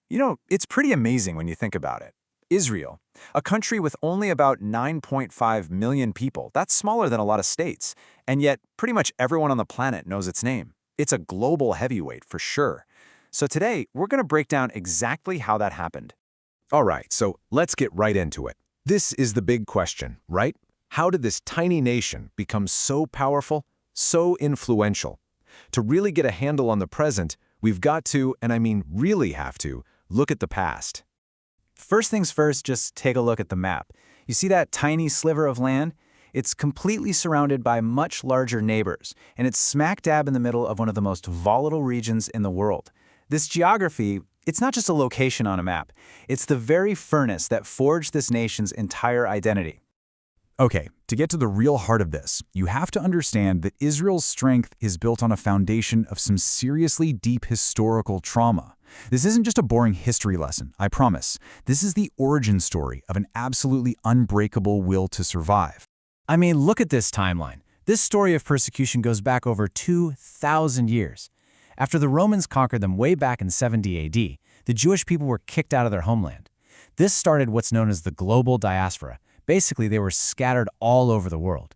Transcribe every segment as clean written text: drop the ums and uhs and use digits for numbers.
It's pretty amazing when you think about it. Israel, a country with only about 9.5 million people, that's smaller than a lot of states, and yet pretty much everyone on the planet knows its name. It's a global heavyweight for sure. So today, we're going to break down exactly how that happened. All right, so let's get right into it. This is the big question, right? How did this tiny nation become so powerful, so influential? To really get a handle on the present, we've got to, and I mean really have to, look at the past. First things first, just take a look at the map. You see that tiny sliver of land? It's completely surrounded by much larger neighbors, and it's smack dab in the middle of one of the most volatile regions in the world. This geography, it's not just a location on a map. It's the very furnace that forged this nation's entire identity. Okay, to get to the real heart of this, you have to understand that Israel's strength is built on a foundation of some seriously deep historical trauma. This isn't just a boring history lesson, I promise. This is the origin story of an absolutely unbreakable will to survive. I mean, look at this timeline. This story of persecution goes back over 2,000 years. After the Romans conquered them way back in 70 AD, the Jewish people were kicked out of their homeland. This started what's known as the global diaspora. Basically, they were scattered all over the world.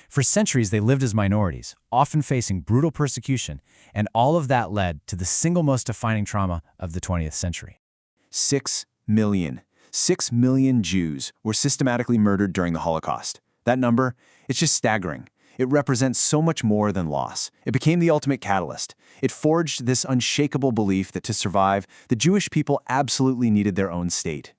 For centuries, they lived as minorities, often facing brutal persecution, and all of that led to the single most defining trauma of the 20th century. 6 million. 6 million Jews were systematically murdered during the Holocaust. That number, it's just staggering. It represents so much more than loss. It became the ultimate catalyst. It forged this unshakable belief that to survive, the Jewish people absolutely needed their own state.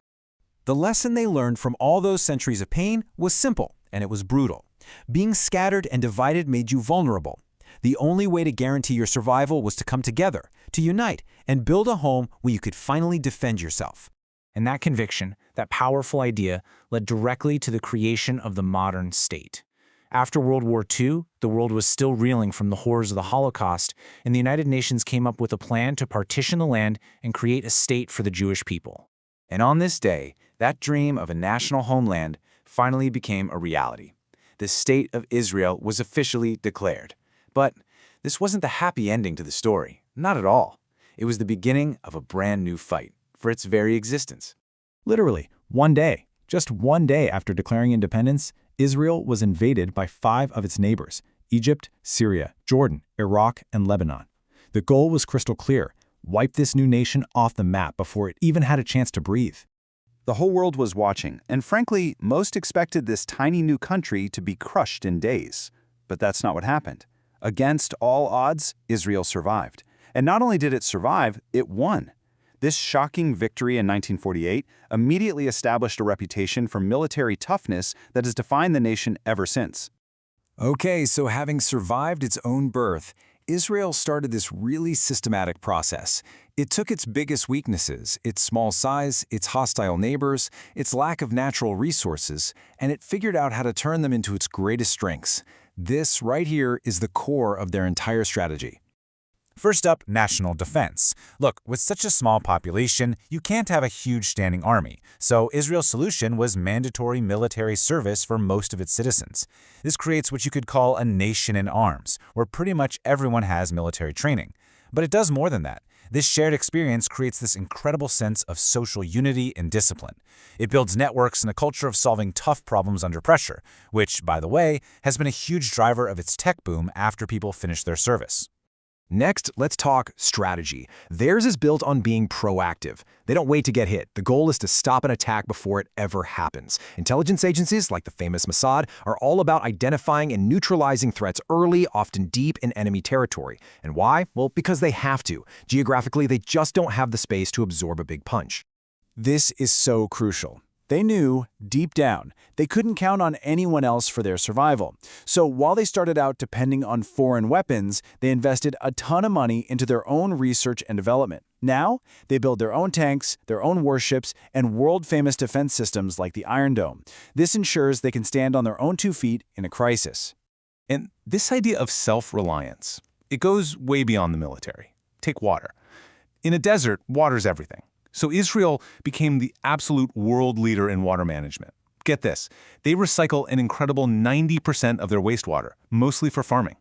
The lesson they learned from all those centuries of pain was simple, and it was brutal. Being scattered and divided made you vulnerable. The only way to guarantee your survival was to come together, to unite, and build a home where you could finally defend yourself. And that conviction, that powerful idea, led directly to the creation of the modern state. After World War II, the world was still reeling from the horrors of the Holocaust, and the United Nations came up with a plan to partition the land and create a state for the Jewish people. And on this day, that dream of a national homeland finally became a reality. The State of Israel was officially declared. But this wasn't the happy ending to the story, not at all. It was the beginning of a brand new fight for its very existence. Literally, one day, just one day after declaring independence, Israel was invaded by 5 of its neighbors: Egypt, Syria, Jordan, Iraq, and Lebanon. The goal was crystal clear: wipe this new nation off the map before it even had a chance to breathe. The whole world was watching, and frankly, most expected this tiny new country to be crushed in days. But that's not what happened. Against all odds, Israel survived. And not only did it survive, it won. This shocking victory in 1948 immediately established a reputation for military toughness that has defined the nation ever since. Okay, so having survived its own birth, Israel started this really systematic process. It took its biggest weaknesses, its small size, its hostile neighbors, its lack of natural resources, and it figured out how to turn them into its greatest strengths. This right here is the core of their entire strategy. First up, national defense. Look, with such a small population, you can't have a huge standing army, so Israel's solution was mandatory military service for most of its citizens. This creates what you could call a nation in arms, where pretty much everyone has military training. But it does more than that. This shared experience creates this incredible sense of social unity and discipline. It builds networks and a culture of solving tough problems under pressure, which, by the way, has been a huge driver of its tech boom after people finish their service. Next, let's talk strategy. Theirs is built on being proactive. They don't wait to get hit. The goal is to stop an attack before it ever happens. Intelligence agencies, like the famous Mossad, are all about identifying and neutralizing threats early, often deep in enemy territory. And why? Well, because they have to. Geographically, they just don't have the space to absorb a big punch. This is so crucial. They knew, deep down, they couldn't count on anyone else for their survival. So while they started out depending on foreign weapons, they invested a ton of money into their own research and development. Now, they build their own tanks, their own warships, and world-famous defense systems like the Iron Dome. This ensures they can stand on their own 2 feet in a crisis. And this idea of self-reliance, it goes way beyond the military. Take water. In a desert, water's everything. So Israel became the absolute world leader in water management. Get this, they recycle an incredible 90% of their wastewater, mostly for farming.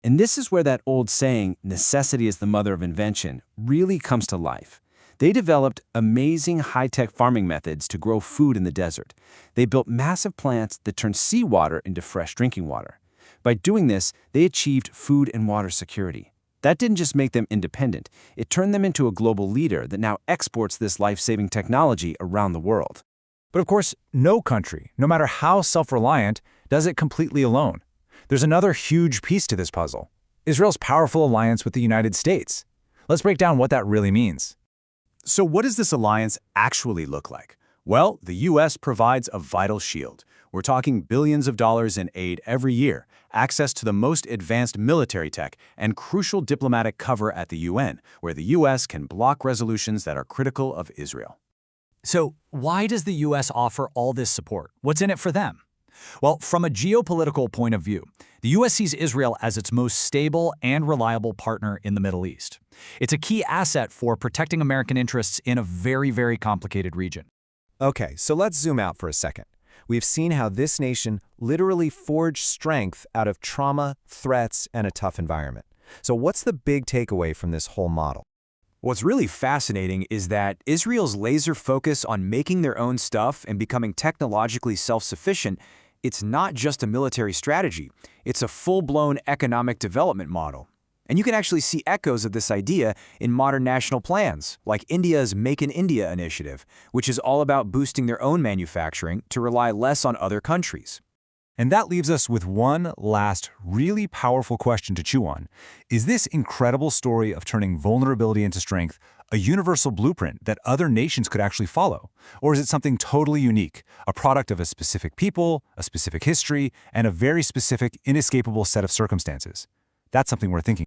And this is where that old saying, necessity is the mother of invention, really comes to life. They developed amazing high-tech farming methods to grow food in the desert. They built massive plants that turned seawater into fresh drinking water. By doing this, they achieved food and water security. That didn't just make them independent, it turned them into a global leader that now exports this life-saving technology around the world. But of course, no country, no matter how self-reliant, does it completely alone. There's another huge piece to this puzzle: Israel's powerful alliance with the United States. Let's break down what that really means. So what does this alliance actually look like? Well, the U.S. provides a vital shield. We're talking billions of dollars in aid every year, access to the most advanced military tech, and crucial diplomatic cover at the UN, where the U.S. can block resolutions that are critical of Israel. So why does the U.S. offer all this support? What's in it for them? Well, from a geopolitical point of view, the U.S. sees Israel as its most stable and reliable partner in the Middle East. It's a key asset for protecting American interests in a very, very complicated region. Okay, so let's zoom out for a second. We've seen how this nation literally forged strength out of trauma, threats, and a tough environment. So what's the big takeaway from this whole model? What's really fascinating is that Israel's laser focus on making their own stuff and becoming technologically self-sufficient, it's not just a military strategy, it's a full-blown economic development model. And you can actually see echoes of this idea in modern national plans, like India's Make in India initiative, which is all about boosting their own manufacturing to rely less on other countries. And that leaves us with one last, really powerful question to chew on. Is this incredible story of turning vulnerability into strength a universal blueprint that other nations could actually follow? Or is it something totally unique, a product of a specific people, a specific history, and a very specific, inescapable set of circumstances? That's something we're thinking